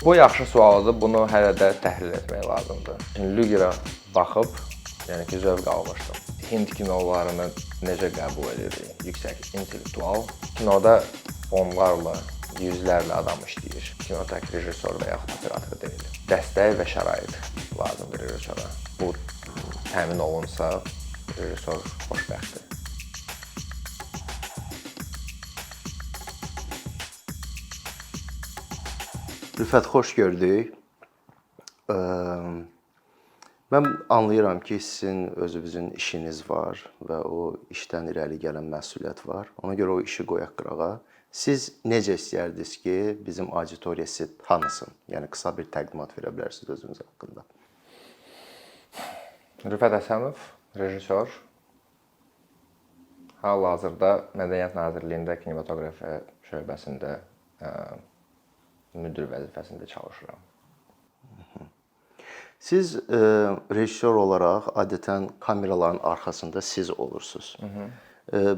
Bu yaxşı sualdır. Bunu hələ də təhlil etmək lazımdır. Lügerə baxıb, yəni ki, zövq almışdım. Hind kinolarını necə qəbul edirik? Yüksək intellektual. Kinoda onlarla, yüzlərlə adam işləyir. Kino tək rejissor və yaxud operator deyil. Dəstək və şərait lazımdır rejissora. Bu təmin olunsa, rejissor xoşbəxtdir. Rüfət, xoş gördük. Mən anlayıram ki, sizin özünüzün işiniz var və o işdən irəli gələn məsuliyyət var. Ona görə o işi qoyaq qırağa. Siz necə istəyərdiniz ki, bizim auditoriya sizi tanısın? Yəni qısa bir təqdimat verə bilərsiniz özünüz haqqında. Rüfət Həsənov, rejissor. Hal-hazırda Mədəniyyət Nazirliyində kinematografiya şöbəsində müdir vəzifəsində çalışıram. Siz rejissor olaraq adətən kameraların arxasında siz olursunuz.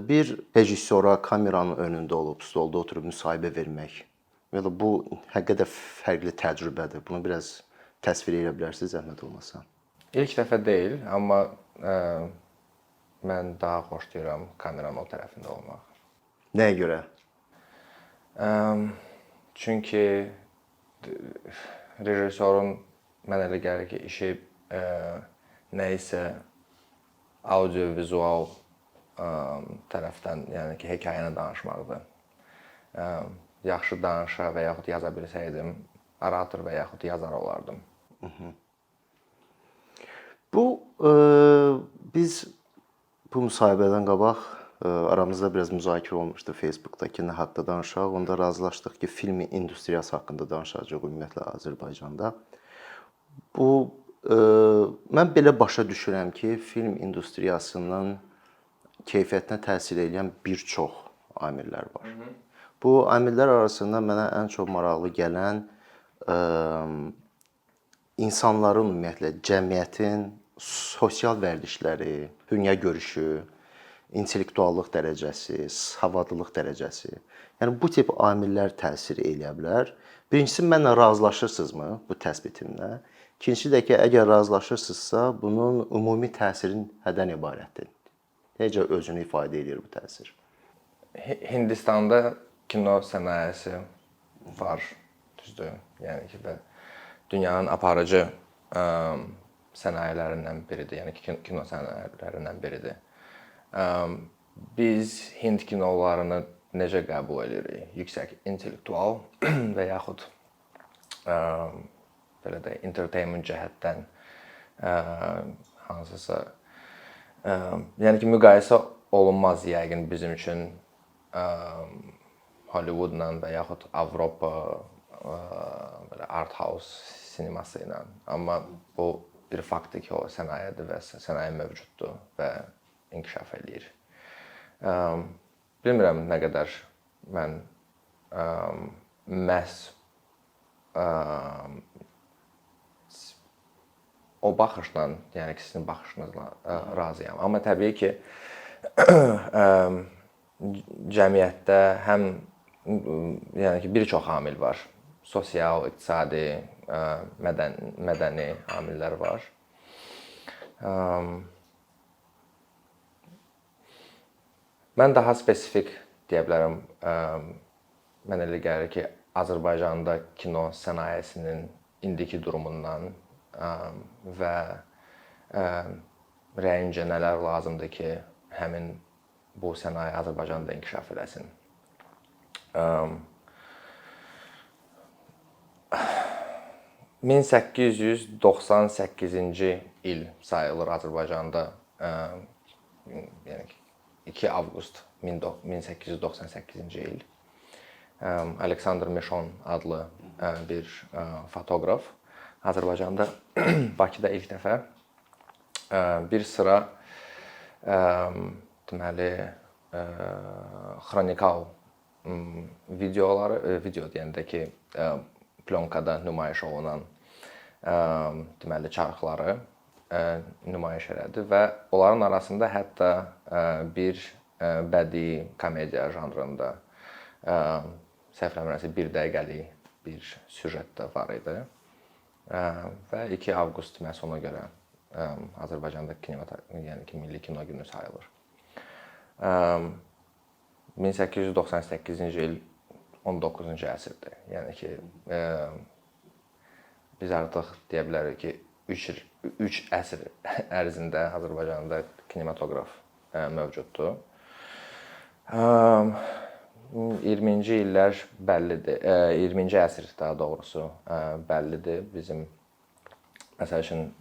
Bir rejissora kameranın önündə olub, stolda oturub müsahibə vermək, ya da bu həqiqətən fərqli təcrübədir. Bunu biraz təsvir edə bilərsiniz, zəhmət olmasa. İlk dəfə deyil, amma mən daha xoşlayıram kameranın o tərəfində olmaq. Nəyə görə? Çünki rejissorun mənə elə gəlir ki, işi nə isə audio-vizual tərəfdən, yəni ki, hekayəni danışmaqdır. Yaxşı danışa və yaxud yaza bilsəydim, orator və yaxud yazar olardım. Biz bu müsahibədən qabaq aramızda biraz müzakirə olmuşdu Facebook'dakı nə haqqda danışaq. Onda razılaşdıq ki, film industriyası haqqında danışacağıq ümumiyyətlə Azərbaycanda. Mən belə başa düşürəm ki, film industriyasının keyfiyyətinə təsir edən bir çox amillər var. Bu amillər arasında mənə ən çox maraqlı gələn insanların ümumiyyətlə cəmiyyətin sosial vərdişləri, dünya görüşü, intellektuallıq dərəcəsi, savadlılıq dərəcəsi. Yəni bu tip amillər təsir eləyə bilər. Birincisi, mənlə razılaşırsınızmı bu təsbitimlə? İkincisi də ki, əgər razılaşırsınızsa, bunun ümumi təsirin nədən ibarətdir? Necə özünü ifadə edir bu təsir? Hindistanda kino sənayesi var, düzdür. Yəni ki, dünyanın aparıcı sənayələrindən biridir, yəni ki, kino sənayələrindən biridir. Biz Hind kinolarını necə qəbul edirik? Yüksək intellektual və yaxud belə də entertainment cəhətdən hansısa, yəni ki, müqayisə olunmaz yəqin bizim üçün Hollywoodla və yaxud Avropa belə art house sineması ilə. Amma bu bir faktdır ki, o sənayedir və sənaye mövcuddur və inkişaf edir. Bilmirəm nə qədər mən məhz o baxışla, yəni ki, sizin baxışınızla razıyam. Amma təbii ki, cəmiyyətdə həm yəni ki, bir çox amil var. Sosial, iqtisadi, mədəni amillər var. Mən daha spesifik deyə bilərəm. Mənə elə gəlir ki, Azərbaycanda kino sənayesinin indiki durumundan və rəyincə nələr lazımdır ki, həmin bu sənaye Azərbaycanda inkişaf eləsin. 1898-ci il sayılır Azərbaycanda, yəni 2 avqust 1898-ci il. Aleksandr Mişon adlı bir fotoqraf Azərbaycanda, Bakıda ilk dəfə bir sıra deməli xronikal videoları, video deyəndə ki, plonkada nümayiş olunan deməli çarxları nümayiş elədi və onların arasında hətta bir bədii komediya janrında, səhv eləmirəmsə, 1 dəqiqəlik bir süjet də var idi. Və 2 avqust məhz ona görə Azərbaycanda yəni ki, Milli Kino Günü sayılır. 1898-ci il 19-cu əsrdir. Yəni ki, biz artıq deyə bilərik ki, 3 əsr ərzində Azərbaycanda kinematoqraf mövcuddur. 20-ci illər bəllidir. 20-ci əsr daha doğrusu bəllidir. Bizim məsəl üçün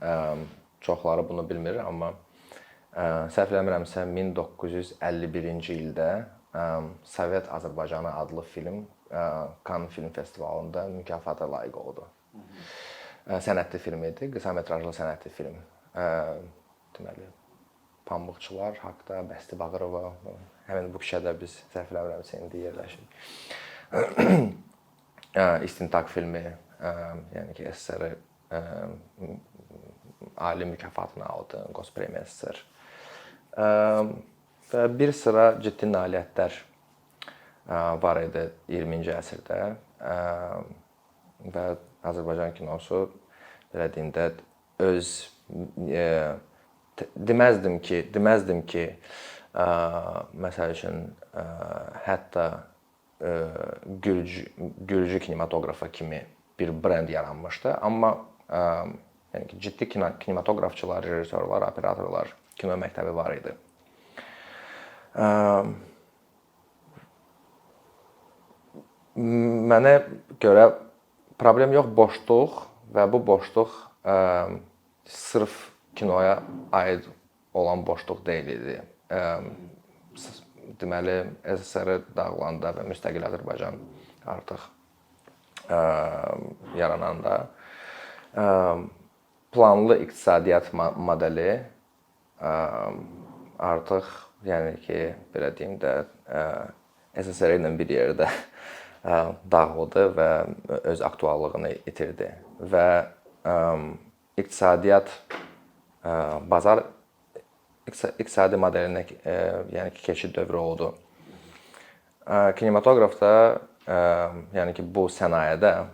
çoxları bunu bilmir, amma səhv eləmirəmsə 1951-ci ildə Sovet Azərbaycanı adlı film Cannes Film Festivalında mükafata layiq oldu. Sənədli film idi, qısa metrajlı sənədli film. Deməli, pambıqçılar haqda Bəsti Bağırova, həmin bu küçədə biz səhv eləmirəmsə indi yerləşirik. İstintaq filmi, yəni ki, SSR ali mükafatını aldı, Госпремия SSR. Və bir sıra ciddi nailiyyətlər var idi 20-ci əsrdə və Azərbaycan kinosu belə deyim də öz deməzdim ki, məsəl üçün hətta gürcü kinematoqrafa kimi bir brend yaranmışdı, amma yəni ki, ciddi kinematoqrafçılar, rejissorlar, operatorlar, kino məktəbi var idi. Mənə görə problem yox, boşluq və bu boşluq sırf kinoya aid olan boşluq deyil idi. Deməli, SSR dağılanda və müstəqil Azərbaycan artıq yarananda planlı iqtisadiyyat modeli artıq, yəni ki, belə deyim də, SSR ilə bir yerdə dağıldı və öz aktuallığını itirdi və iqtisadi modelinə yəni ki, keçid dövrü oldu. Kinematoqrafda, yəni ki, bu sənayədə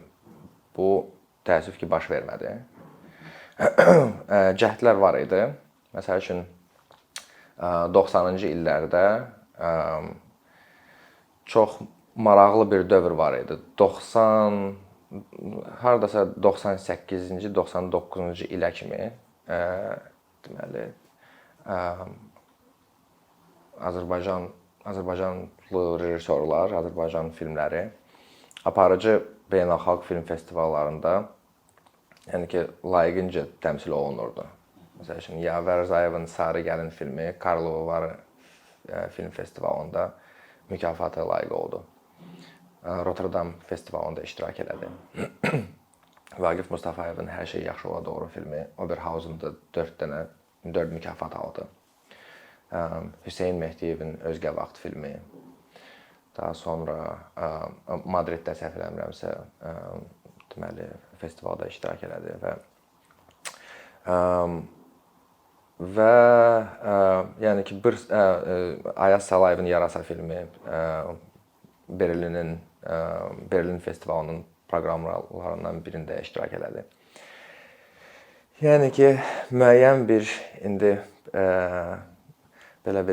bu təəssüf ki, baş vermədi. Cəhdlər var idi. Məsəl üçün 90-cı illərdə çox maraqlı bir dövr var idi. Hardasa 98-ci, 99-cu ilə kimi deməli Azərbaycanlı rejissorlar, Azərbaycan filmləri aparıcı beynəlxalq film festivallarında yəni ki, layiqincə təmsil olunurdu. Məsəl üçün, Yavər Zayevin Sarı Gəlin filmi Karlovo Vary film festivalında mükafata layiq oldu. Rotterdam festivalında iştirak elədi. Vaqif Mustafayevin Hər şey yaxşı ola doğru filmi Oberhausen'da 4 mükafat aldı. Hüseyn Mehdiyevin Özgə vaxt filmi. Daha sonra Madriddə səhv eləmirəmsə deməli festivalda iştirak elədi və yəni ki, Ayaz Salayevin Yarasa filmi Berlin festivalının proqramlarından birində iştirak elədi. Yəni ki, müəyyən bir indi belə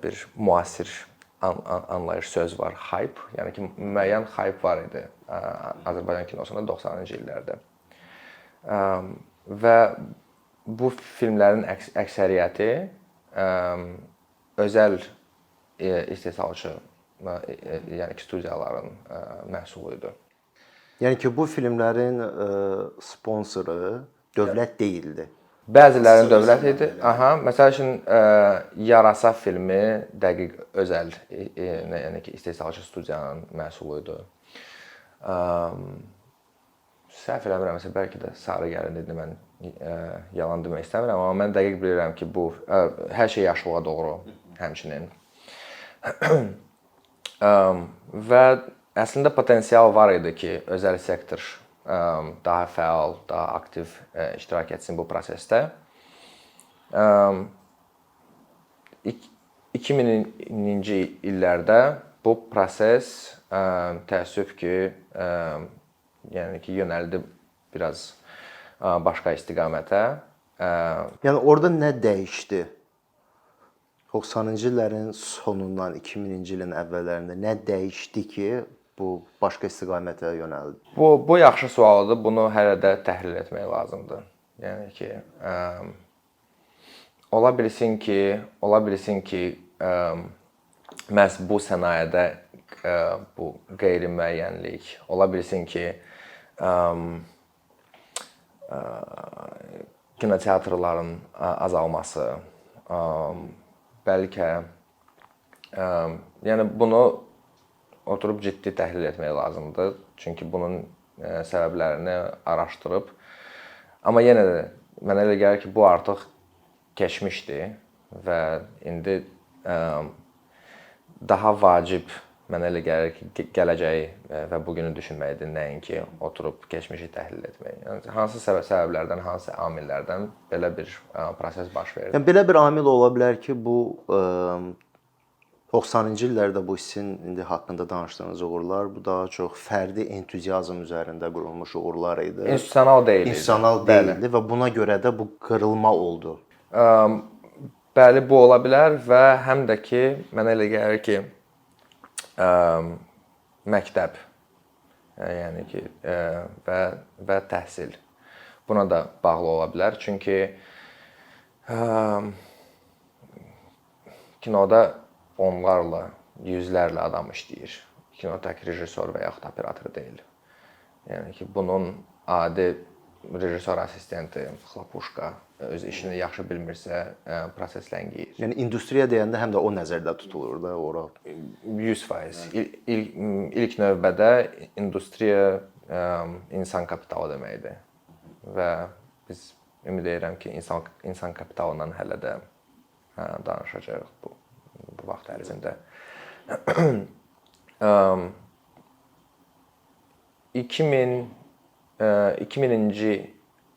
bir müasir anlayış söz var, hype. Yəni ki, müəyyən hype var idi Azərbaycan kinosunda 90-cı illərdə. Və bu filmlərin əksəriyyəti özəl istehsalçı, yəni ki, studiyaların məhsulu idi. Yəni ki, bu filmlərin sponsoru dövlət deyildi. Bəzilərinin dövlət idi. Məsəl üçün, Yarasa filmi dəqiq özəl, yəni ki, istehsalçı studiyanın məhsulu idi. Səhv eləmirəmsə, bəlkə də Sarı Gəlin idi, mən yalan demək istəmirəm, amma mən dəqiq bilirəm ki, bu Hər şey yaşlığa doğru həmçinin. Və əslində potensial var idi ki, özəl sektor daha fəal, daha aktiv iştirak etsin bu prosesdə. 2000-ci illərdə bu proses təəssüf ki, yəni ki, yönəldi biraz başqa istiqamətə. Yəni orada nə dəyişdi? 90-cı illərin sonundan 2000-ci ilin əvvəllərində nə dəyişdi ki, bu başqa istiqamətə yönəldi? Bu yaxşı sualdır. Bunu hələ də təhlil etmək lazımdır. Yəni ki, ola bilsin ki, məhz bu sənayedə bu qeyri-müəyyənlik, ola bilsin ki, kinoteatrların azalması, bəlkə yəni bunu oturub ciddi təhlil etmək lazımdır. Çünki bunun səbəblərini araşdırıb, amma yenə də mənə elə gəlir ki, bu artıq keçmişdir və indi daha vacib mənə elə gəlir ki, gələcəyi və bugünü düşünməkdir, nəinki oturub keçmişi təhlil etmək. Yəni hansı səbəblərdən, hansı amillərdən belə bir proses baş verir? Yəni belə bir amil ola bilər ki, bu 90-cı illərdə bu hissin indi haqqında danışdığınız uğurlar, bu daha çox fərdi entuziazm üzərində qurulmuş uğurlar idi. İnstitusional deyildi. İnstitusional deyildi və buna görə də bu qırılma oldu. Bəli, bu ola bilər və həm də ki, mənə elə gəlir ki, məktəb, yəni ki, və təhsil buna da bağlı ola bilər. Çünki kinoda onlarla, yüzlərlə adam işləyir. Kino tək rejissor və yaxud operator deyil. Yəni ki, bunun adi rejissor assistenti, xlapuşka öz işini yaxşı bilmirsə, proses ləngiyir. Yəni industriya deyəndə həm də o nəzərdə tutulur da ora. 100%. İlk növbədə industriya insan kapitalı deməkdir. Və biz ümid edirəm ki, insan kapitalından hələ də danışacağıq bu vaxt ərzində. 2000-ci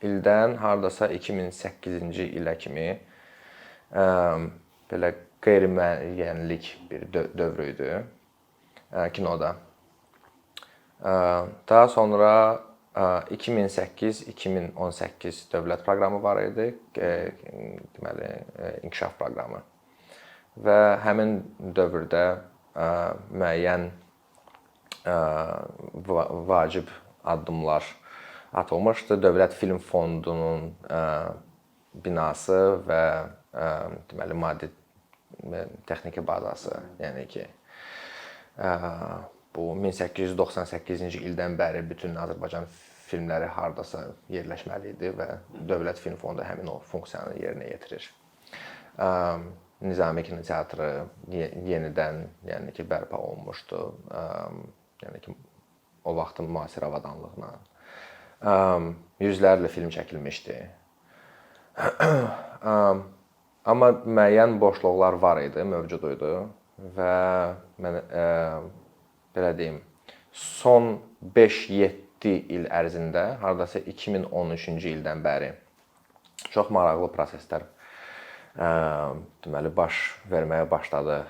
ildən hardasa 2008-ci ilə kimi belə qeyri-müəyyənlik bir dövrü idi kinoda. Daha sonra 2008-2018 dövlət proqramı var idi, deməli inkişaf proqramı. Və həmin dövrdə müəyyən vacib addımlar atılmışdı. Dövlət Film Fondunun binası və deməli maddi texniki bazası, yəni ki, bu 1898-ci ildən bəri bütün Azərbaycan filmləri hardasa yerləşməli idi və Dövlət Film Fondu həmin o funksiyanı yerinə yetirir. Nizami kinoteatrı yenidən, yəni ki, bərpa olunmuşdu. Yəni ki, o vaxtın müasir avadanlığına yüzlərlə film çəkilmişdi. Amma müəyyən boşluqlar var idi, mövcud idi və mən belə deyim, son 5-7 il ərzində, hardasa 2013-cü ildən bəri çox maraqlı proseslər deməli baş verməyə başladı.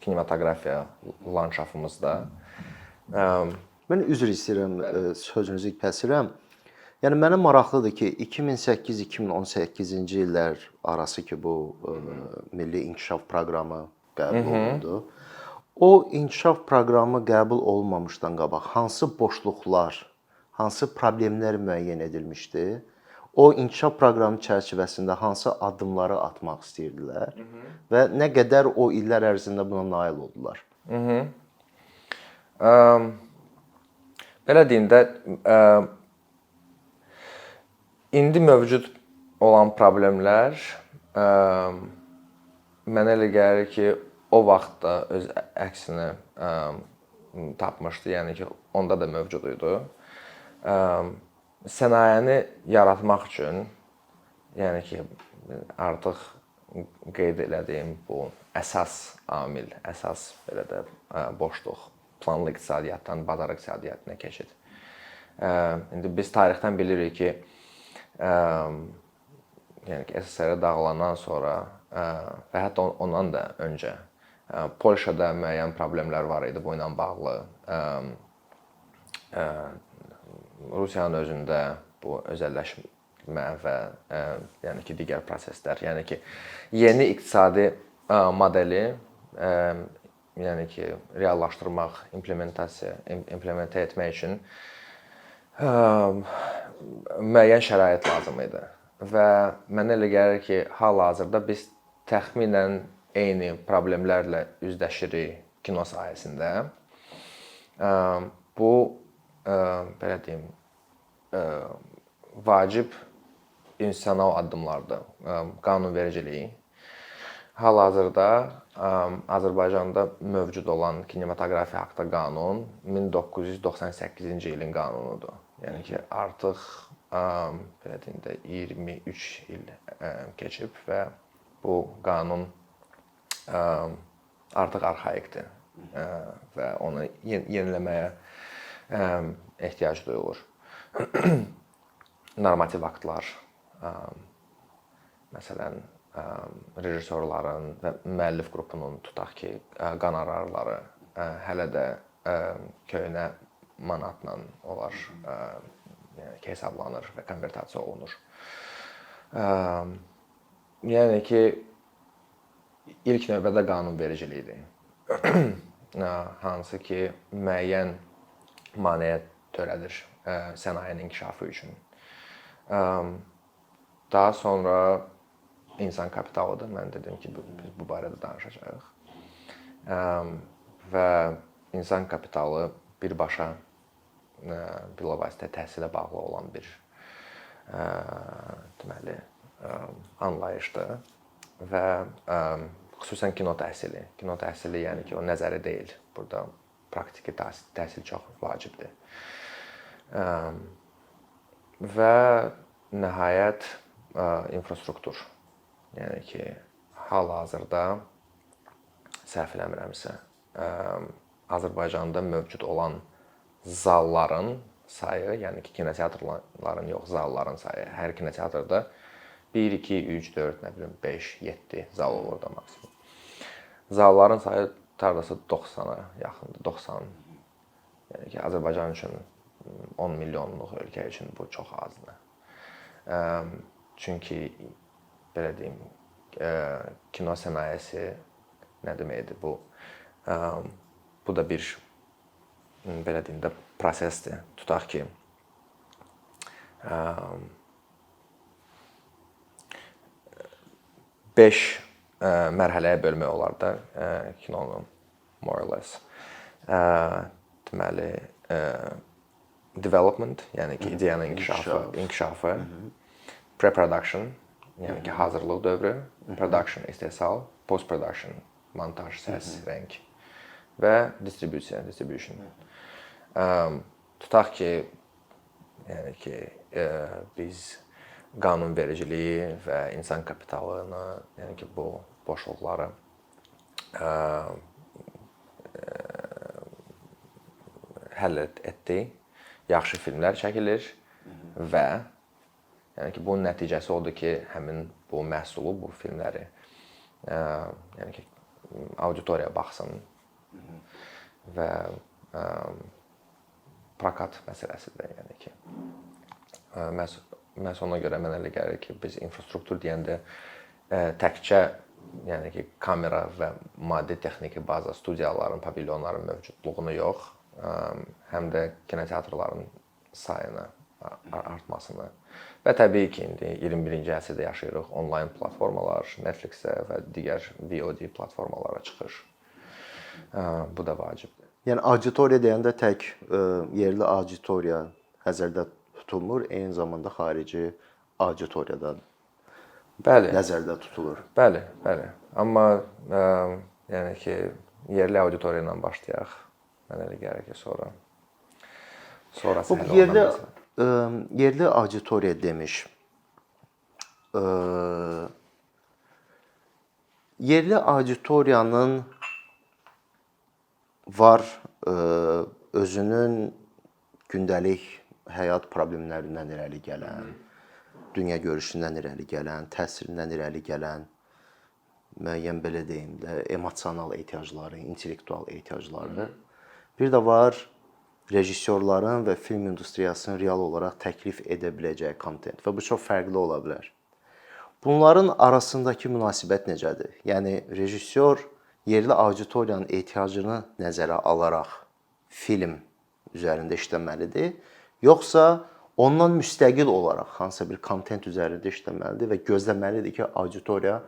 Kinematografiya landşafımızda. Mən üzr istəyirəm, sözünüzü kəsirəm. Yəni mənə maraqlıdır ki, 2008-2018-ci illər arası ki, bu Milli İnkişaf Proqramı qəbul olundu. O inkişaf proqramı qəbul olunmamışdan qabaq hansı boşluqlar, hansı problemlər müəyyən edilmişdi? O inkişaf proqramı çərçivəsində hansı addımları atmaq istəyirdilər və nə qədər o illər ərzində buna nail oldular? Belə deyim də, indi mövcud olan problemlər mənə elə gəlir ki, o vaxtda öz əksini tapmışdı, yəni ki, onda da mövcud idi. Sənayəni yaratmaq üçün, yəni ki, artıq qeyd elədiyim bu əsas amil, əsas belə də boşluq, planlı iqtisadiyyatdan bazar iqtisadiyyatına keçid. İndi biz tarixdən bilirik ki, yəni ki, SSR dağılandan sonra və hətta ondan da öncə Polşada müəyyən problemlər var idi bu ilə bağlı. Rusiyanın özündə bu özəlləşmə və yəni ki digər proseslər, yəni ki yeni iqtisadi modeli yəni ki reallaşdırmaq, implementə etmək üçün müəyyən şərait lazım idi. Və mənə elə gəlir ki, hal-hazırda biz təxminən eyni problemlərlə üzləşirik kino sahəsində. Bu belə deyim, vacib institusional addımlardır. Qanunvericilik. Hal-hazırda Azərbaycanda mövcud olan kinematografiya haqqında qanun 1998-ci ilin qanunudur. Yəni ki, artıq belə deyim də 23 il keçib və bu qanun artıq arxaikdir və onu yeniləməyə ehtiyac duyulur. Normativ aktlar, məsələn, rejissorların və müəllif qrupunun tutaq ki, qonorarları hələ də köhnə manatla olar yəni hesablanır və konvertasiya olunur. Yəni ki, ilk növbədə qanunvericilikdir. Hansı ki, müəyyən maneə törədir sənayenin inkişafı üçün. Daha sonra insan kapitalıdır. Mən dedim ki, biz bu barədə danışacağıq. Və insan kapitalı birbaşa bilavasitə təhsilə bağlı olan bir deməli anlayışdır və xüsusən kino təhsili. Kino təhsili yəni ki, o nəzəri deyil. Burada praktiki təhsil çox vacibdir. Və nəhayət infrastruktur. Yəni ki, hal-hazırda səhv eləmirəmsə, Azərbaycanda mövcud olan zalların sayı, yəni ki, kinoteatrların yox, zalların sayı. Hər kinoteatrda 1, 2, 3, 4, nə bilim 5, 7 zal olur da maksimum. Zalların sayı tardasa 90-a yaxındır, 90. Yəni ki, Azərbaycan üçün 10 milyonluq ölkə üçün bu çox azdır. Çünki belə deyim, kino sənayesi nə deməkdir bu? Bu da bir belə deyim də prosesdir. Tutaq ki, 5 mərhələyə bölmək olar da kinonu, more or less. Deməli, development, yəni ki, ideyanın inkişafı, pre-production, yəni ki, hazırlıq dövrü, production, istehsal, post-production, montaj, səs, rəng və distribution. Tutaq ki, yəni ki, biz qanunvericiliyi və insan kapitalını, yəni ki, bu boşluqları həll etdik. Yaxşı filmlər çəkilir və yəni ki, bunun nəticəsi odur ki, həmin bu məhsulu, bu filmləri yəni ki, auditoriya baxsın və prokat məsələsidir, yəni ki. Məhz ona görə mənə elə gəlir ki, biz infrastruktur deyəndə təkcə yəni ki, kamera və maddi texniki baza, studiyaların, pavilyonların mövcudluğunu yox, həm də kinoteatrların sayını artmasını və təbii ki, indi 21-ci əsrdə yaşayırıq, onlayn platformalar, Netflix-ə və digər VOD platformalara çıxış. Bu da vacibdir. Yəni auditoriya deyəndə tək yerli auditoriya nəzərdə tutulmur, eyni zamanda xarici auditoriyadan nəzərdə tutulur. Bəli. Amma yəni ki, yerli auditoriya ilə başlayaq. Mənə elə gəlir ki, sonra yerli auditoriya demiş. Yerli auditoriyanın var özünün gündəlik həyat problemlərindən irəli gələn, dünya görüşündən irəli gələn, təsirindən irəli gələn müəyyən belə deyim də, emosional ehtiyacları, intellektual ehtiyacları. Bir də var rejissorların və film industriyasının real olaraq təklif edə biləcəyi kontent və bu çox fərqli ola bilər. Bunların arasındakı münasibət necədir? Yəni rejissor yerli auditoriyanın ehtiyacını nəzərə alaraq film üzərində işləməlidir, yoxsa ondan müstəqil olaraq hansısa bir kontent üzərində işləməlidir və gözləməlidir ki, auditoriya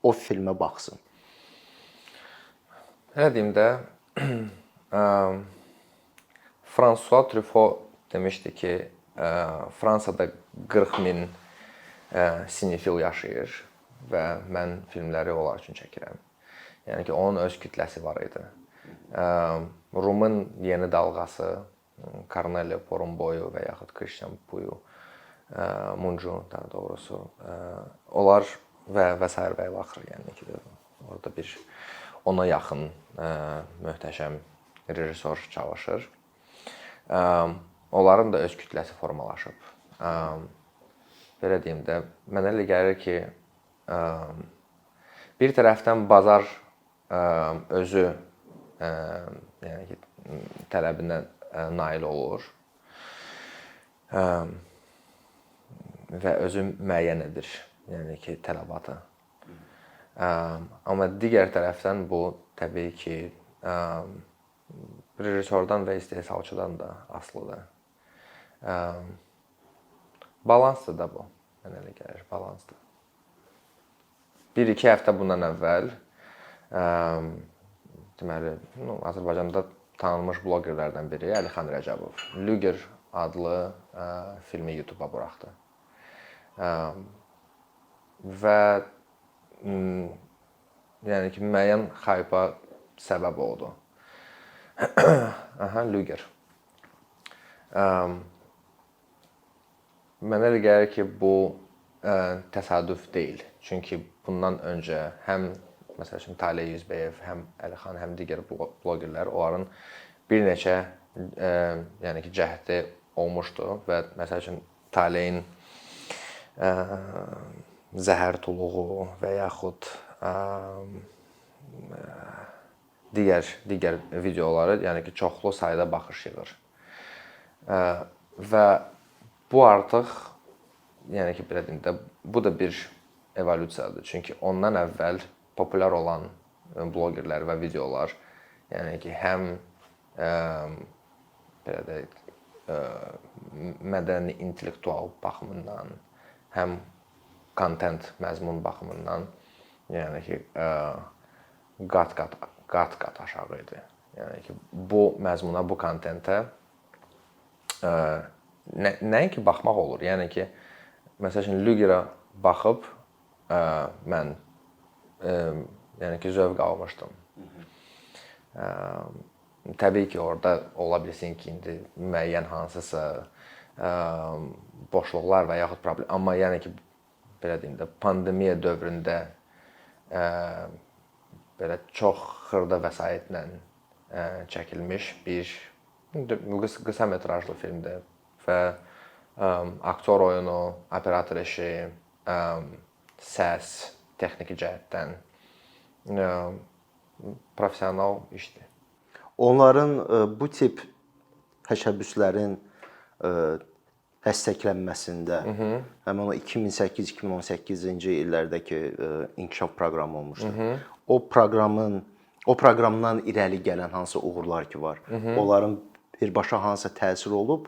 o filmə baxsın. Nə deyim də, François Truffaut demişdi ki, Fransada 40 min sinefil yaşayır və mən filmləri onlar üçün çəkirəm. Yəni ki, onun öz kütləsi var idi. Rumun yeni dalğası, Cornelio Porumboiu və yaxud Christian Puyu, Muncu daha doğrusu, onlar və sair və ilaxır. Yəni ki, orada bir ona yaxın möhtəşəm rejissor çalışır. Onların da öz kütləsi formalaşıb. Belə deyim də, mənə elə gəlir ki, bir tərəfdən bazar özü yəni ki, tələbinə nail olur və özü müəyyən edir, yəni ki, tələbatı. Amma digər tərəfdən bu təbii ki, rejissordan və istehsalçıdan da asılıdır. Balansdır da bu, mənə elə gəlir, balansdır. 1-2 həftə bundan əvvəl deməli, Azərbaycanda tanınmış bloqerlərdən biri Əlixan Rəcəbov Lüger adlı filmi YouTube-a buraxdı. Və yəni ki, müəyyən xaypa səbəb oldu. Lüger. Mənə elə gəlir ki, bu təsadüf deyil. Çünki bundan öncə həm məsəl üçün Taleh Yüzbəyev, həm Əlixan, həm digər bloqerlər onların bir neçə yəni ki, cəhdi olmuşdu və məsəl üçün Talehin Zəhər Tuluğu və yaxud digər videoları, yəni ki, çoxlu sayda baxış yığır. Və bu artıq, yəni ki, belə deyim də, bu da bir evolyusiyadır. Çünki ondan əvvəl populyar olan bloqerlər və videolar, yəni ki, həm belə deyək, mədəni, intellektual baxımından, həm kontent, məzmun baxımından, yəni ki, qat-qat aşağı idi. Yəni ki, bu məzmuna, bu kontentə nəinki baxmaq olur. Yəni ki, məsəl üçün Lügerə baxıb mən yəni ki, zövq almışdım. Təbii ki, orada ola bilsin ki, indi müəyyən hansısa boşluqlar və yaxud problem. Amma yəni ki, belə deyim də, pandemiya dövründə belə çox xırda vəsaitlə çəkilmiş bir qısa metrajlı filmdir və aktyor oyunu, operator işi, səs, texniki cəhətdən professional işdir. Onların bu tip təşəbbüslərin dəstəklənməsində həmin o 2008-2018-ci illərdəki inkişaf proqramı olmuşdu. O proqramdan irəli gələn hansı uğurlar ki var, onların birbaşa hansısa təsiri olub,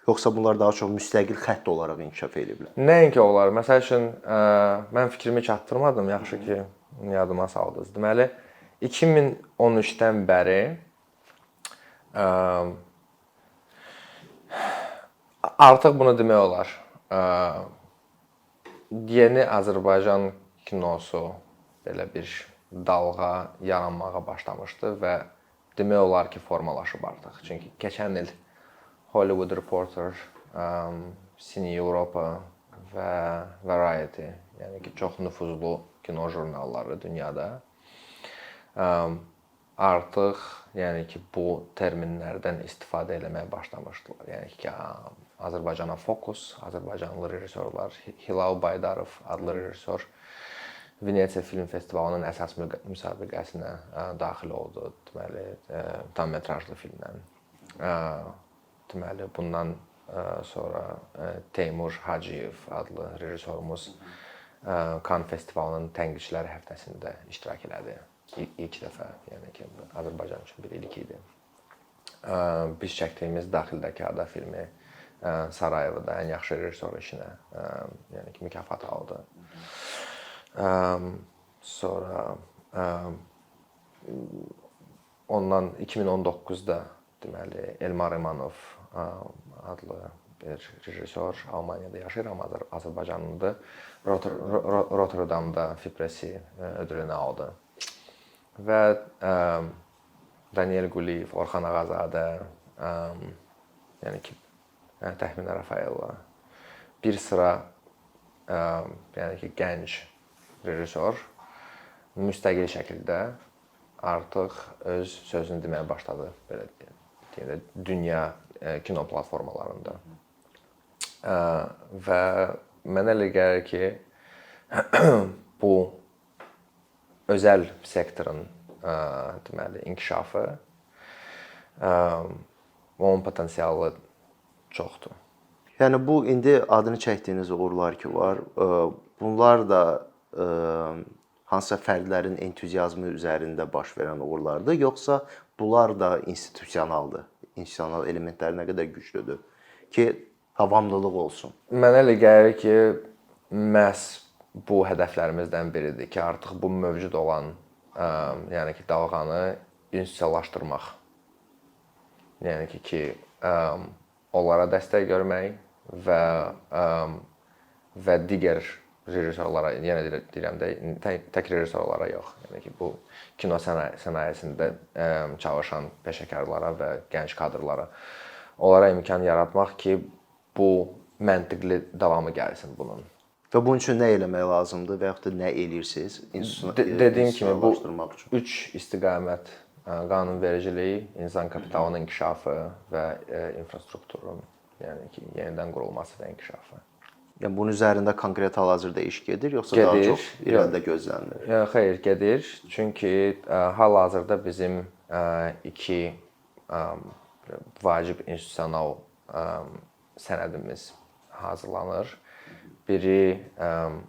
yoxsa bunlar daha çox müstəqil xətt olaraq inkişaf ediblər? Nəinki onlar. Məsəl üçün, mən fikrimi çatdırmadım, yaxşı ki, yadıma saldınız. Deməli, 2013-dən bəri artıq bunu demək olar. Yeni Azərbaycan kinosu belə bir dalğa yaranmağa başlamışdı və demək olar ki, formalaşıb artıq. Çünki keçən il Hollywood Reporter, Cine Europa və Variety, yəni ki, çox nüfuzlu kino jurnalları dünyada artıq, yəni ki, bu terminlərdən istifadə etməyə başlamışdılar. Yəni ki, Azərbaycana fokus, Azərbaycanlı rejissorlar, Hilal Baydarov adlı rejissor, Venesiya Film Festivalının əsas müsabiqəsinə daxil oldu. Deməli, tam metrajlı filmdən. Deməli, bundan sonra Teymur Hacıyev adlı rejissorumuz Cannes Festivalının tənqidçiləri həftəsində iştirak elədi. İlk dəfə, yəni ki, Azərbaycan üçün bir ilk idi. Biz çəkdiyimiz Daxildəki Ada filmi Sarayevda ən yaxşı rejissor işinə, yəni ki, mükafat aldı. Sonra ondan 2019-da deməli Elmar İmanov adlı bir rejissor Almaniyada yaşayır, amma Azərbaycanlıdır. Rotterdamda Fipresi ödülünü aldı. Və Daniel Quliyev, Orxan Ağazadə, yəni ki, Təxminə Rafaelova, bir sıra yəni ki, gənc rejissor müstəqil şəkildə artıq öz sözünü deməyə başladı, belə deyək də, dünya kino platformalarında. Və mənə elə gəlir ki, bu özəl sektorun deməli inkişafı onun potensialı çoxdur. Yəni bu indi adını çəkdiyiniz uğurlar ki var, bunlar da hansısa fərdlərin entuziazmı üzərində baş verən uğurlardır, yoxsa bunlar da institusionaldır? İnstitusional elementləri nə qədər güclüdür ki, davamlılıq olsun? Mənə elə gəlir ki, məhz bu hədəflərimizdən biridir ki, artıq bu mövcud olan, yəni ki, dalğanı institusiyalaşdırmaq. Yəni ki, onlara dəstək görmək və digər rejissorlara, yenə deyirəm də, tək rejissorlara yox. Yəni ki, bu kino sənayesində çalışan peşəkarlara və gənc kadrlara onlara imkan yaratmaq ki, bu məntiqli davamı gəlsin bunun. Və bunun üçün nə eləmək lazımdır və yaxud da nə eləyirsiniz? Dediyim kimi, bu 3 istiqamət, qanunvericilik, insan kapitalının inkişafı və infrastrukturun, yəni ki, yenidən qurulması və inkişafı. Yəni bunun üzərində konkret hal-hazırda iş gedir, yoxsa daha çox irəlidə gözlənilir? Xeyr, gedir. Çünki hal-hazırda bizim 2 vacib institusional sənədimiz hazırlanır. Biri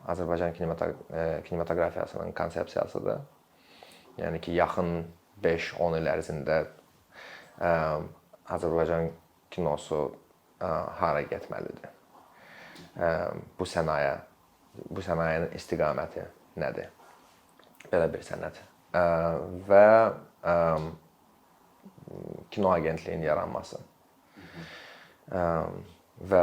Azərbaycan kinematografiyasının konsepsiyasıdır. Yəni ki, yaxın 5-10 il ərzində Azərbaycan kinosu hara getməlidir? Bu sənayenin istiqaməti nədir? Belə bir sənəd. Və kino agentliyinin yaranması. Və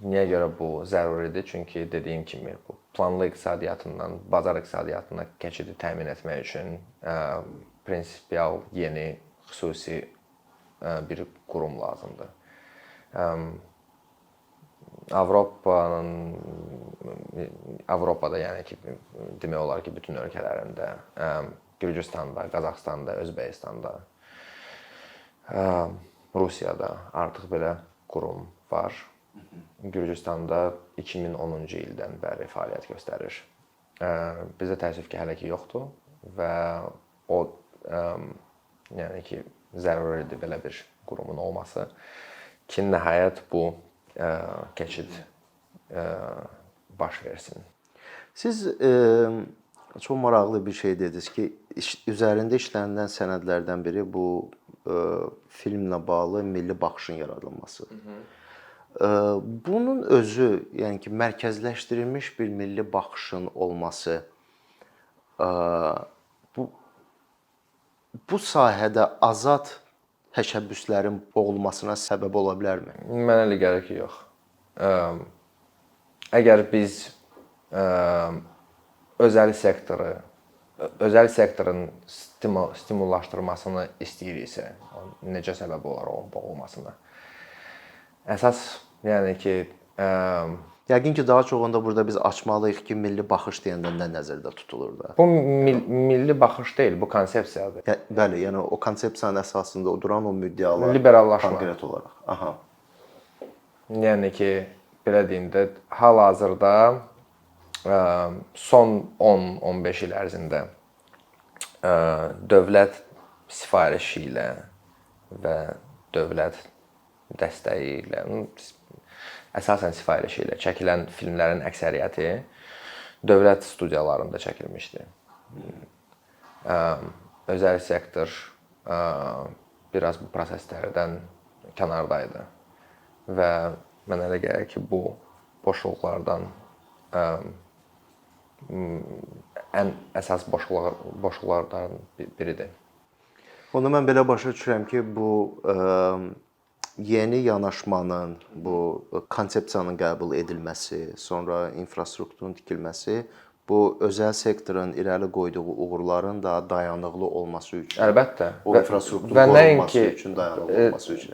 niyə görə bu zəruridir? Çünki dediyim kimi, bu planlı iqtisadiyyatından bazar iqtisadiyyatına keçidi təmin etmək üçün prinsipial, yeni, xüsusi bir qurum lazımdır. Avropada, yəni ki, demək olar ki, bütün ölkələrində, Gürcüstanda, Qazaxstanda, Özbəkistanda, Rusiyada artıq belə qurum var. Gürcüstanda 2010-cu ildən bəri fəaliyyət göstərir. Bizdə təəssüf ki, hələ ki yoxdur və o, yəni ki, zəruridir belə bir qurumun olması ki, nəhayət bu keçid baş versin. Siz çox maraqlı bir şey dediniz ki, üzərində işlənilən sənədlərdən biri bu filmlə bağlı milli baxışın yaradılması. Bunun özü, yəni ki, mərkəzləşdirilmiş bir milli baxışın olması bu sahədə azad təşəbbüslərin boğulmasına səbəb ola bilərmi? Mənə elə gəlir ki, yox. Əgər biz özəl sektorun stimullaşdırmasını istəyiriksə, necə səbəb olar onun boğulmasına? Əsas, yəni ki, yəqin ki, daha çoxunda burada biz açmalıyıq ki, milli baxış deyəndə nə nəzərdə tutulur da? Bu milli baxış deyil, bu konsepsiyadır. Bəli, yəni o konsepsiyanın əsasında duran o müddəalar liberallaşma. Konkret olaraq. Aha. Yəni ki, belə deyim də, hal-hazırda son 10-15 il ərzində dövlət sifarişi ilə və dövlət dəstəyi ilə, əsasən sifarişi ilə çəkilən filmlərin əksəriyyəti dövlət studiyalarında çəkilmişdi. Özəl sektor biraz bu proseslərdən kənardaydı və mənə elə gəlir ki, bu boşluqlardan ən əsas boşluqlardan biridir. Onu mən belə başa düşürəm ki, bu yeni yanaşmanın, bu konsepsiyanın qəbul edilməsi, sonra infrastrukturun tikilməsi bu özəl sektorun irəli qoyduğu uğurların da dayanıqlı olması üçün. Əlbəttə. O infrastrukturun qorunması üçün dayanıqlı olması üçün.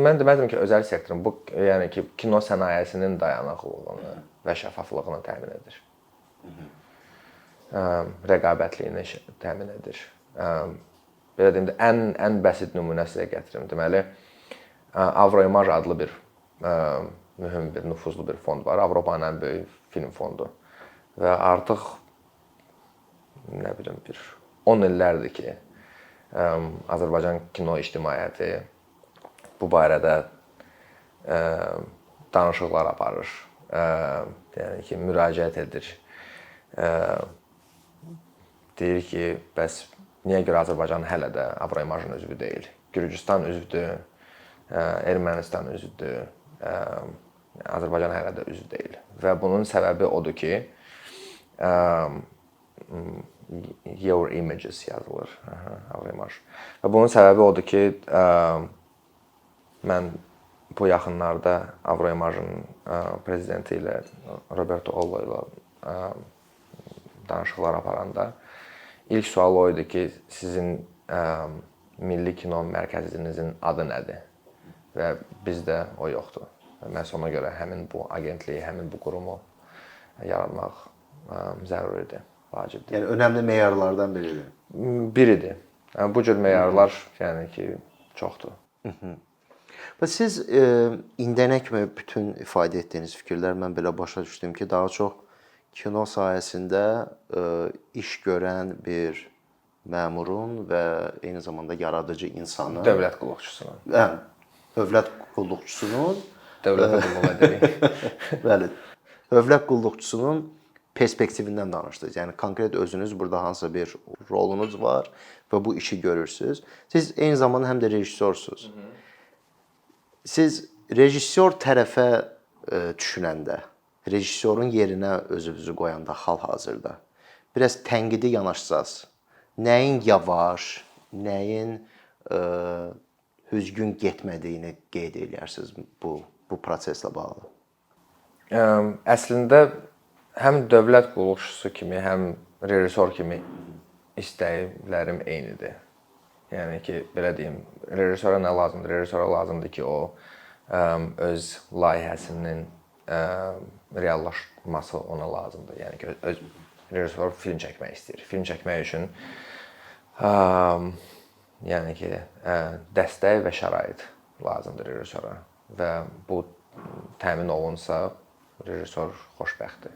Mən demədim ki, özəl sektorun bu, yəni ki, kino sənayesinin dayanıqlılığını və şəffaflığını təmin edir. Rəqabətliyini təmin edir. Belə deyim də, ən bəsit nümunə sizə gətirim. Deməli, Avroimaj adlı bir mühüm bir, nüfuzlu bir fond var. Avropanın ən böyük film fondu. Və artıq, nə bilim, bir 10 illərdir ki, Azərbaycan kino ictimaiyyəti bu barədə danışıqlar aparır, yəni ki, müraciət edir. Deyir ki, bəs niyə görə Azərbaycan hələ də Avroimajın üzvü deyil? Gürcüstan üzvdür, Ermənistan üzvdür, Azərbaycan hələ də üzv deyil. Və bunun səbəbi odur ki, Your Images yazılır, Avroimaj. Və bunun səbəbi odur ki, mən bu yaxınlarda Avroimajın prezidenti ilə, Roberto Ollo ilə danışıqlar aparanda ilk sual o idi ki, sizin Milli Kino Mərkəzinizin adı nədir? Və bizdə o yoxdur. Məhz ona görə həmin bu agentliyi, həmin bu qurumu yaratmaq zəruridir, vacibdir. Yəni önəmli meyarlardan biridir. Biridir. Yəni bu cür meyarlar, yəni ki, çoxdur. Və siz indənəkmi bütün ifadə etdiyiniz fikirlər mən belə başa düşdüm ki, daha çox kino sahəsində iş görən bir məmurun və eyni zamanda yaradıcı insanın, Dövlət qulluqçusunun. Dövlət qulluqçusunun, Dövlətə qulluq edirik. bəli, dövlət qulluqçusunun perspektivindən danışdınız. Yəni konkret özünüz burada hansısa bir rolunuz var və bu işi görürsüz. Siz eyni zamanda həm də rejissorsunuz. Siz rejissor tərəfə düşünəndə, rejissorun yerinə özünüzü qoyanda hal-hazırda biraz tənqidi yanaşsaz, nəyin yavaş, nəyin düzgün getmədiyini qeyd edirsiniz bu proseslə bağlı? Əslində həm dövlət qulluqçusu kimi, həm rejissor kimi istəklərim eynidir. Yəni ki, belə deyim, rejissora nə lazımdır? Rejissora lazımdır ki, o öz layihəsinin reallaşması ona lazımdır. Yəni ki, rejissor film çəkmək istəyir. Film çəkmək üçün yəni ki, dəstək və şərait lazımdır rejissora və bu təmin olunsa, rejissor xoşbəxtdir.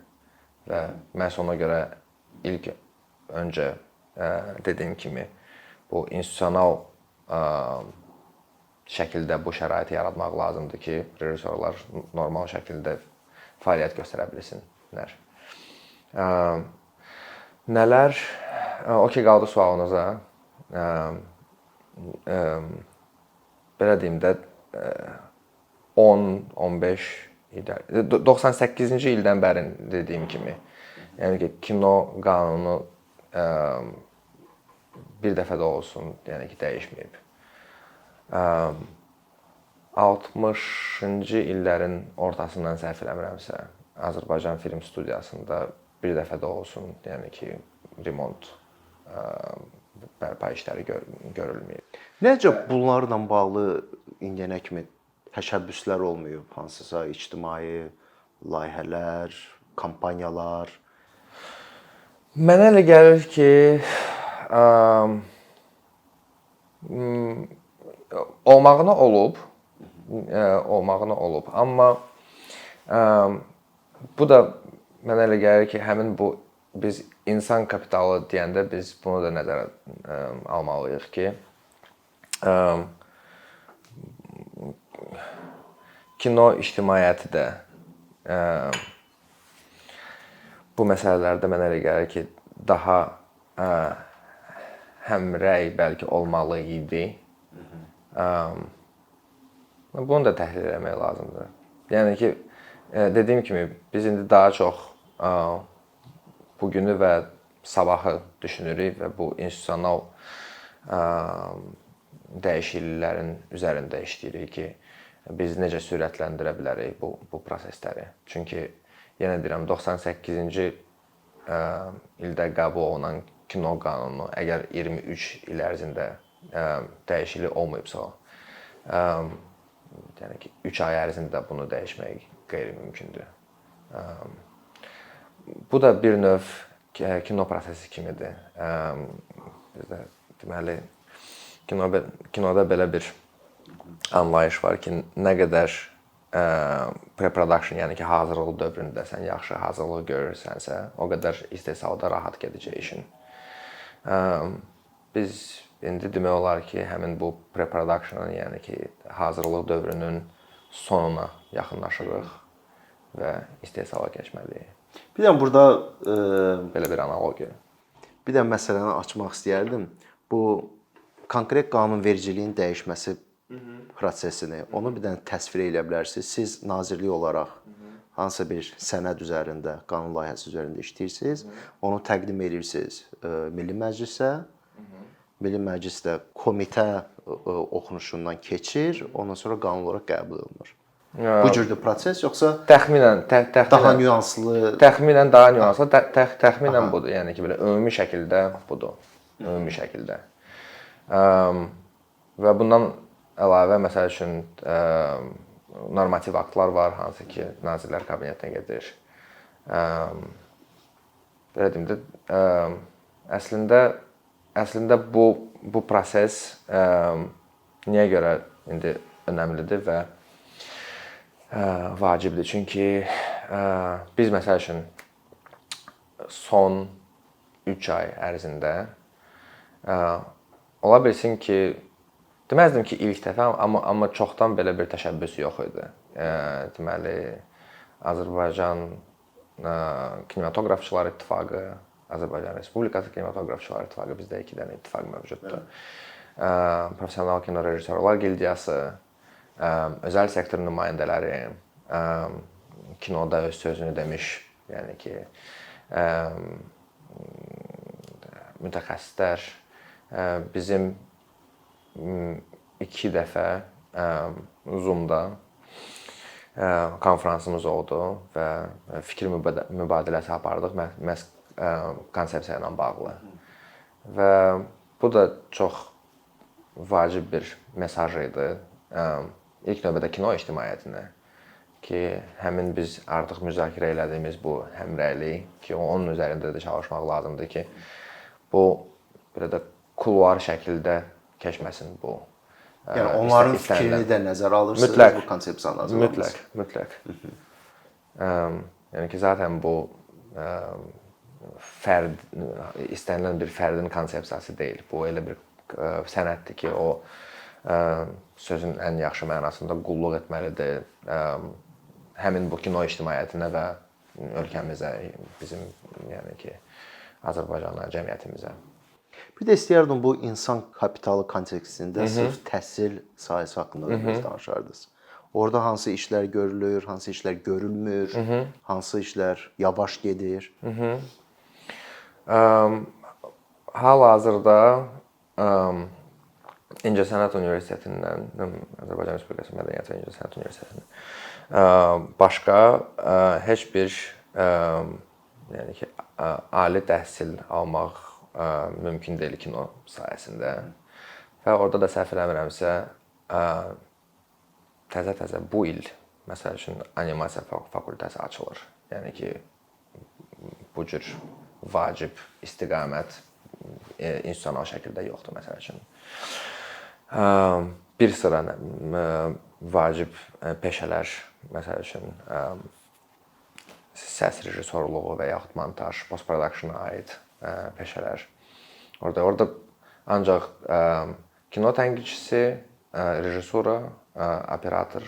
Və məhz ona görə ilk öncə dediyim kimi bu institusional şəkildə bu şəraiti yaratmaq lazımdır ki, rejissorlar normal şəkildə fəaliyyət göstərə bilsinlər. Nələr? Okey, qaldı sualınıza. Belə deyim də 10-15 98-ci ildən bəri dediyim kimi, yəni ki, kino qanunu bir dəfə də olsun, yəni ki, dəyişməyib. 60-cı illərin ortasından səhv eləmirəmsə, Azərbaycan Film Studiyasında bir dəfə də olsun, yəni ki, remont bərpa işləri görülməyib. Necə bunlarla bağlı indiyənə kimi təşəbbüslər olmayıb, hansısa ictimai layihələr, kampaniyalar? Mənə elə gəlir ki, olmağına olub, amma bu da mənə elə gəlir ki, həmin bu biz insan kapitalı deyəndə biz bunu da nəzərə almalıyıq ki, kino ictimaiyyəti də bu məsələlərdə mənə elə gəlir ki, daha həmrəy bəlkə olmalı idi. Bunu da təhlil etmək lazımdır. Yəni ki, dediyim kimi biz indi daha çox bugünü və sabahı düşünürük və bu institusional dəyişikliklərin üzərində işləyirik ki, biz necə sürətləndirə bilərik bu prosesləri. Çünki yenə deyirəm 98-ci ildə qəbul olunan kino qanunu əgər 23 il ərzində dəyişiklik olmayıbsa, yəni ki 3 ay ərzində bunu dəyişmək qeyri-mümkündür. Bu da bir növ kino prosesi kimidir. Bizdə deməli kinoda belə bir anlayış var ki, nə qədər pre-production, yəni ki, hazırlıq dövründə sən yaxşı hazırlıq görürsənsə, o qədər istehsalda rahat gedəcək işin. Biz indi demək olar ki, həmin bu pre-production'ın, yəni ki, hazırlıq dövrünün sonuna yaxınlaşırıq və istehsala keçməliyik. Bir də burada belə bir analogiya. Bir də məsələni açmaq istəyərdim. Bu konkret qanunvericiliyin dəyişməsi prosesini, onu bir dənə təsvir edə bilərsiniz. Siz nazirlik olaraq hansısa bir sənəd üzərində, qanun layihəsi üzərində işləyirsiniz, onu təqdim edirsiniz Milli Məclisə. Milli Məclisdə komitə oxunuşundan keçir, ondan sonra qanun olaraq qəbul olunur. Bu cürdür proses, yoxsa təxminən daha nüanslı? Təxminən daha nüanslı, təxminən budur. Yəni ki, belə ümumi şəkildə budur. Ümumi şəkildə. Və bundan əlavə məsəl üçün normativ aktlar var, hansı ki, Nazirlər Kabinetinə gedir. Belə deyim də, əslində bu proses niyə görə indi önəmlidir və vacibdir? Çünki biz məsəl üçün son 3 ay ərzində ola bilsin ki, deməzdim ki, ilk dəfə, amma çoxdan belə bir təşəbbüs yox idi. Deməli, Azərbaycan Kinematoqrafçılar İttifaqı, Azərbaycan Respublikası Kinematoqrafçılar İttifaqı, bizdə 2 dənə ittifaq mövcuddur. Professional kino rejissorlar gildiyası, özəl sektor nümayəndələri, kinoda öz sözünü demiş, yəni ki, mütəxəssislər bizim 2 dəfə Zoom-da konfransımız oldu və fikir mübadiləsi apardıq məhz konsepsiya ilə bağlı. Və bu da çox vacib bir mesaj idi. İlk növbədə kino ictimaiyyətinə ki, həmin biz artıq müzakirə elədiyimiz bu həmrəylik ki, onun üzərində də çalışmaq lazımdır ki, bu belə də kuluar şəkildə keçməsin bu. Yəni onların fikrini də nəzərə alırsınız bu konsepsiyanı hazırlamaq. Mütləq. Yəni ki, zaten bu istənilən bir fərdin konsepsiyası deyil. Bu elə bir sənətdir ki, o sözün ən yaxşı mənasında qulluq etməlidir həmin bu kino ictimaiyyətinə və ölkəmizə, bizim yəni ki, Azərbaycana, cəmiyyətimizə. Bir də istəyərdim bu insan kapitalı kontekstində sırf təhsil sahəsi haqqında biraz danışardınız. Orada hansı işlər görülür, hansı işlər görülmür, hansı işlər yavaş gedir? Hal-hazırda İncəsənət Universitetindən, Azərbaycan Respublikası Mədəniyyət və İncəsənət Universitetindən başqa heç bir yəni ki, ali təhsil almaq mümkün deyil kino sahəsində. Və orada da səhv eləmirəmsə, təzə bu il, məsəl üçün, animasiya fakültəsi açılır. Yəni ki, bu cür vacib istiqamət institusional şəkildə yoxdur, məsəl üçün. Bir sıra vacib peşələr, məsəl üçün, səs rejissorluğu və yaxud montaj, post-productiona aid peşələr. Orada ancaq kino tənqidçisi, rejissura, operator,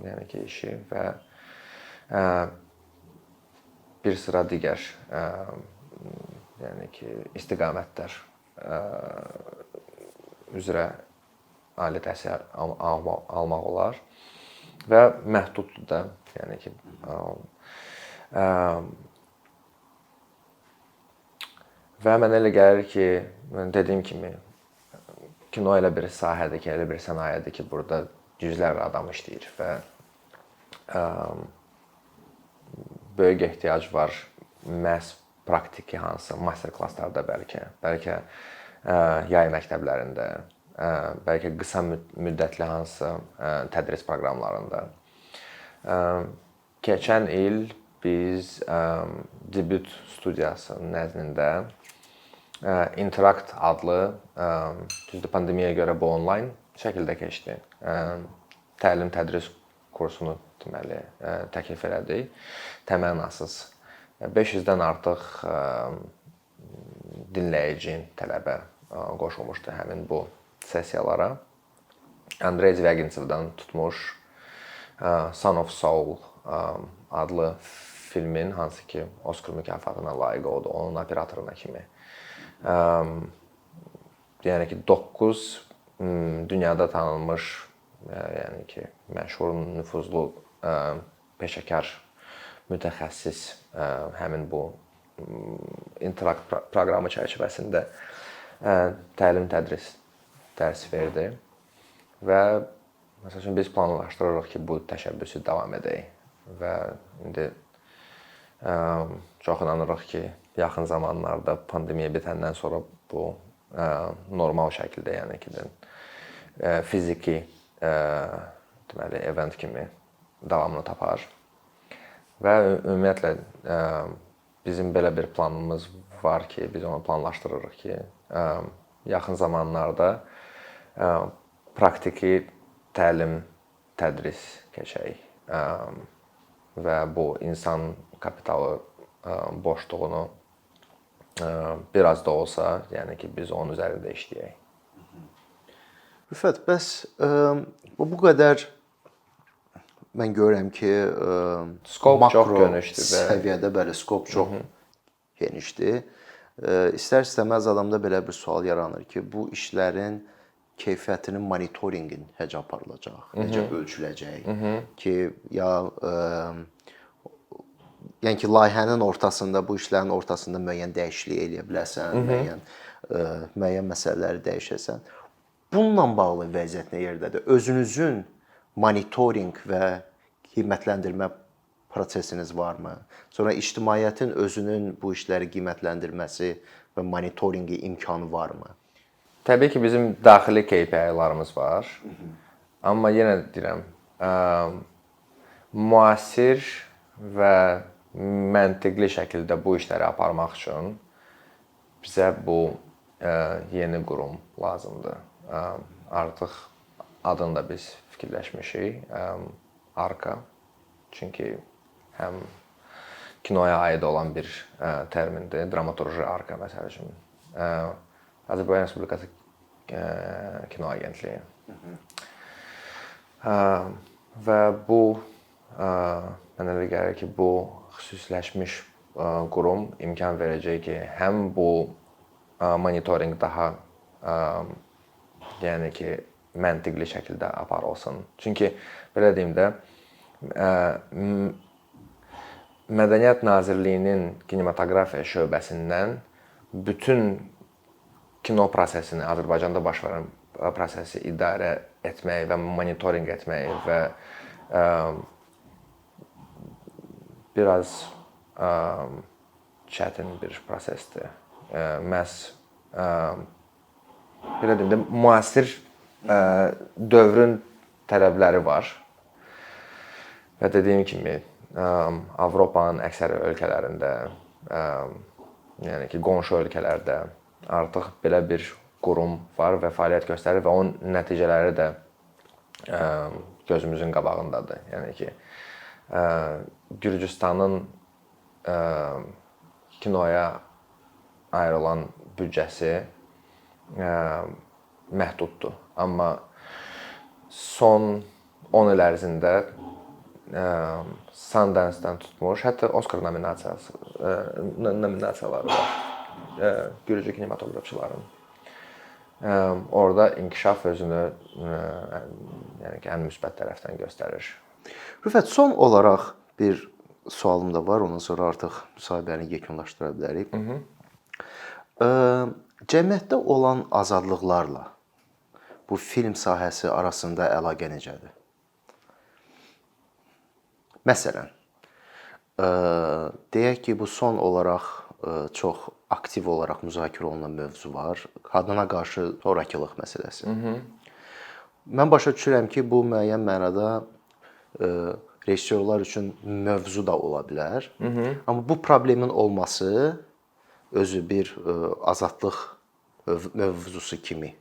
yəni ki, işi və bir sıra digər yəni ki, istiqamətlər üzrə ali təhsil almaq olar və məhduddur da, yəni ki, və mənə elə gəlir ki, dediyim kimi, kino elə bir sahədir ki, elə bir sənayedir ki, burada yüzlərlə adam işləyir və böyük ehtiyac var məhz praktiki hansı master klasslarda bəlkə yay məktəblərində, bəlkə qısa müddətli hansı tədris proqramlarında. Keçən il biz debüt studiyasının nəzdində Interact adlı, düzdür, pandemiyaya görə bu onlayn şəkildə keçdi. Təlim-tədris kursunu deməli təklif elədik. Təmənnasız 500-dən artıq dinləyici, tələbə qoşulmuşdu həmin bu sessiyalara. Andrey Zvyagintsev-dən tutmuş Son of Soul adlı filmin, hansı ki Oscar mükafatına layiq oldu, onun operatoruna kimi. Yəni ki 9 dünyada tanınmış, yəni ki məşhur, nüfuzlu peşəkar mütəxəssis həmin bu Interact proqramı çərçivəsində təlim-tədris dərs verdi və məsəl üçün biz planlaşdırırıq ki, bu təşəbbüsü davam edək və indi çox inanırıq ki, yaxın zamanlarda pandemiya bitəndən sonra bu normal şəkildə, yəni ki, fiziki deməli event kimi davamını tapar. Və ümumiyyətlə bizim belə bir planımız var ki, biz onu planlaşdırırıq ki, yaxın zamanlarda praktiki təlim, tədris keçək və bu insan kapitalı boşluğunu biraz da olsa, yəni ki, biz onun üzərində işləyək. Rüfət, bəs bu qədər mən görürəm ki, skop çox genişdir. Səviyyədə bəli, skop çox genişdir. İstər-istəməz adamda belə bir sual yaranır ki, bu işlərin keyfiyyətinin monitorinqin necə aparılacaq, necə ölçüləcək ki, yəni ki, layihənin ortasında, bu işlərin ortasında müəyyən dəyişiklik eləyə bilərsən, müəyyən məsələləri dəyişəsən. Bununla bağlı vəziyyət nə yerdədir? Özünüzün monitorinq və qiymətləndirmə prosesiniz varmı? Sonra ictimaiyyətin özünün bu işləri qiymətləndirməsi və monitorinqi imkanı varmı? Təbii ki, bizim daxili KPI-larımız var. Amma yenə deyirəm, müasir və məntiqli şəkildə bu işləri aparmaq üçün bizə bu yeni qurum lazımdır. Artıq adını da biz fikirləşmişik, ARKA. Çünki həm kinoya aid olan bir termindir, dramaturji ARKA məsəl üçün. Azərbaycan Respublikası Kino Agentliyi. Və bu, mənə elə gəlir ki, bu xüsusiləşmiş qurum imkan verəcək ki, həm bu monitorinq daha yəni ki, məntiqli şəkildə aparılsın. Çünki, belə deyim də, Mədəniyyət Nazirliyinin kinematografiya şöbəsindən bütün kino prosesini, Azərbaycanda baş verən prosesi idarə etmək və monitorinq etmək və biraz çətin bir prosesdir. Məhz belə deyim də, müasir dövrün tələbləri var və dediyim kimi Avropanın əksər ölkələrində, yəni ki, qonşu ölkələrdə artıq belə bir qurum var və fəaliyyət göstərir və onun nəticələri də gözümüzün qabağındadır. Yəni ki, Gürcüstanın kinoya ayrılan büdcəsi məhduddur. Amma son 10 il ərzində Sundance-dən tutmuş, hətta Oscar nominasiyaları var Gürcü kinematografçıların. Orada inkişaf özünü yəni ki, ən müsbət tərəfdən göstərir. Rüfət, son olaraq bir sualım da var, ondan sonra artıq müsahibəni yekunlaşdıra bilərik. Cəmiyyətdə olan azadlıqlarla bu film sahəsi arasında əlaqə necədir? Məsələn, deyək ki, bu son olaraq çox aktiv olaraq müzakirə olunan mövzu var. Qadına qarşı zorakılıq məsələsi. Mən başa düşürəm ki, bu müəyyən mənada rejissorlar üçün mövzu da ola bilər. Amma bu problemin olması özü bir azadlıq mövzusu kimi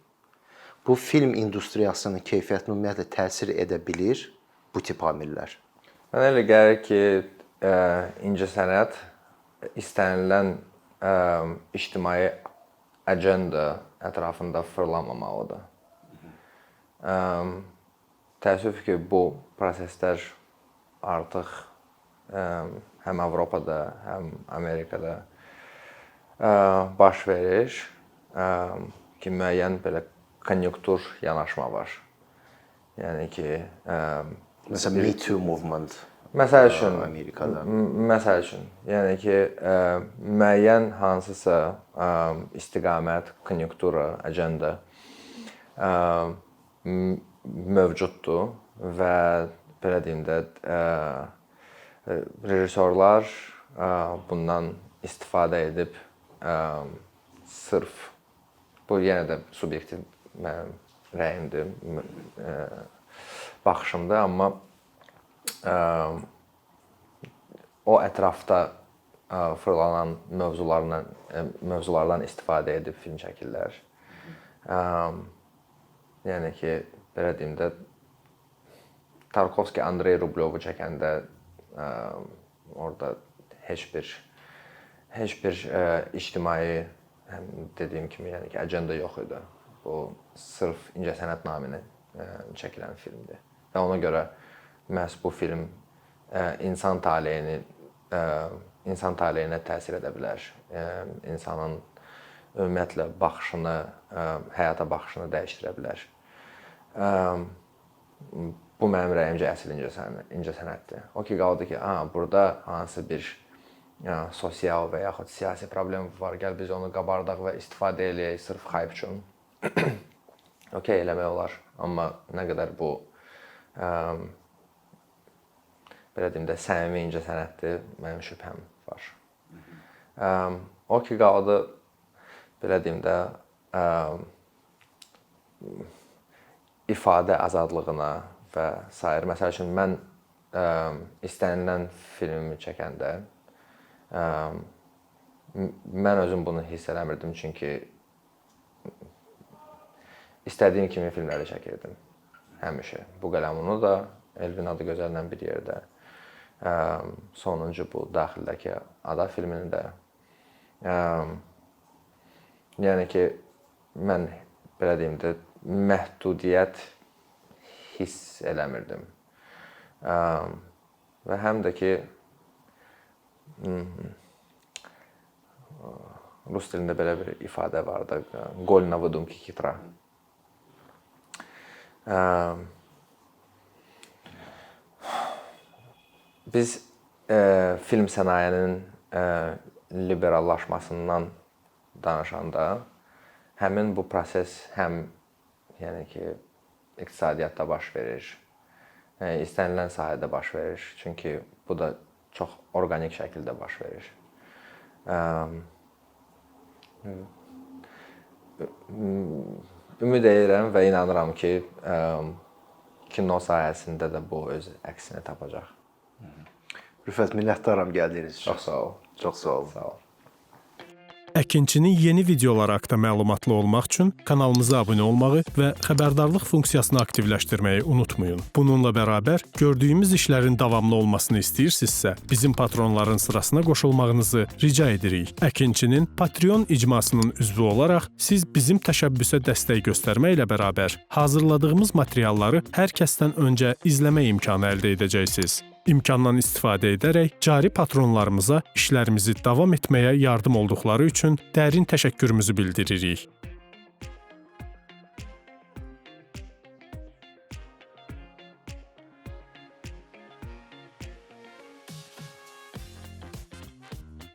bu film industriyasının keyfiyyətinə ümumiyyətlə təsir edə bilir bu tip amillər. Mənə elə gəlir ki, incəsənət istənilən ictimai agenda ətrafında fırlanmamalıdır. Təəssüf ki, bu proseslər artıq həm Avropada, həm Amerikada baş verir ki, müəyyən belə konjunktur yanaşma var. Yəni ki, Məsələn, Me Too movement məsəl üçün, Amerikada. Məsəl üçün, yəni ki, müəyyən hansısa istiqamət, konjunktura, agenda mövcuddur və belə deyim də rejissorlar bundan istifadə edib sırf bu yenə də subyektiv mənim rəyimdir, baxışımdır, amma o ətrafda fırlanan mövzulardan istifadə edib film çəkirlər. Yəni ki, belə deyim də Tarkovski Andrey Rublyovu çəkəndə orada heç bir ictimai dediyim kimi, yəni ki, agenda yox idi. Bu sırf incəsənət naminə çəkilən filmdir. Və ona görə məhz bu film insan taleyinə təsir edə bilər. İnsanın ümumiyyətlə baxışını, həyata baxışını dəyişdirə bilər. Bu mənim rəyimcə əsl incəsənətdir. O ki, qaldı ki, burada hansı bir sosial və yaxud siyasi problem var, gəl biz onu qabardaq və istifadə eləyək sırf xayb üçün. Okey, eləmək olar. Amma nə qədər bu belə deyim də səmimi incəsənətdir, mənim şübhəm var. O ki, qaldı belə deyim də ifadə azadlığına və sair. Məsəl üçün, mən istənilən filmimi çəkəndə mən özüm bunu hiss eləmirdim, çünki istədiyim kimi filmləri çəkirdim həmişə. Bu qələmunu da, Elvin Adıgözəllə bir yerdə, sonuncu bu daxildəki Ada filmini də. Yəni ki, mən belə deyim də məhdudiyyət hiss eləmirdim. Və həm də ki, rus dilində belə bir ifadə vardı, qol na vıdumki kitra. Biz film sənayesinin liberallaşmasından danışanda həmin bu proses həm yəni ki, iqtisadiyyatda baş verir, istənilən sahədə baş verir. Çünki bu da çox orqanik şəkildə baş verir. Ümid edirəm və inanıram ki, kino sahəsində də bu öz əksini tapacaq. Rüfət, minnətdaram gəldiyiniz üçün. Çox sağ ol. Çox sağ olun. Sağ ol. Əkinçinin yeni videoları haqqında məlumatlı olmaq üçün kanalımıza abunə olmağı və xəbərdarlıq funksiyasını aktivləşdirməyi unutmayın. Bununla bərabər gördüyümüz işlərin davamlı olmasını istəyirsinizsə, bizim patronların sırasına qoşulmağınızı rica edirik. Əkinçinin Patreon icmasının üzvü olaraq siz bizim təşəbbüsə dəstək göstərməklə bərabər hazırladığımız materialları hər kəsdən öncə izləmə imkanı əldə edəcəksiniz. İmkandan istifadə edərək cari patronlarımıza işlərimizi davam etməyə yardım olduqları üçün dərin təşəkkürümüzü bildiririk.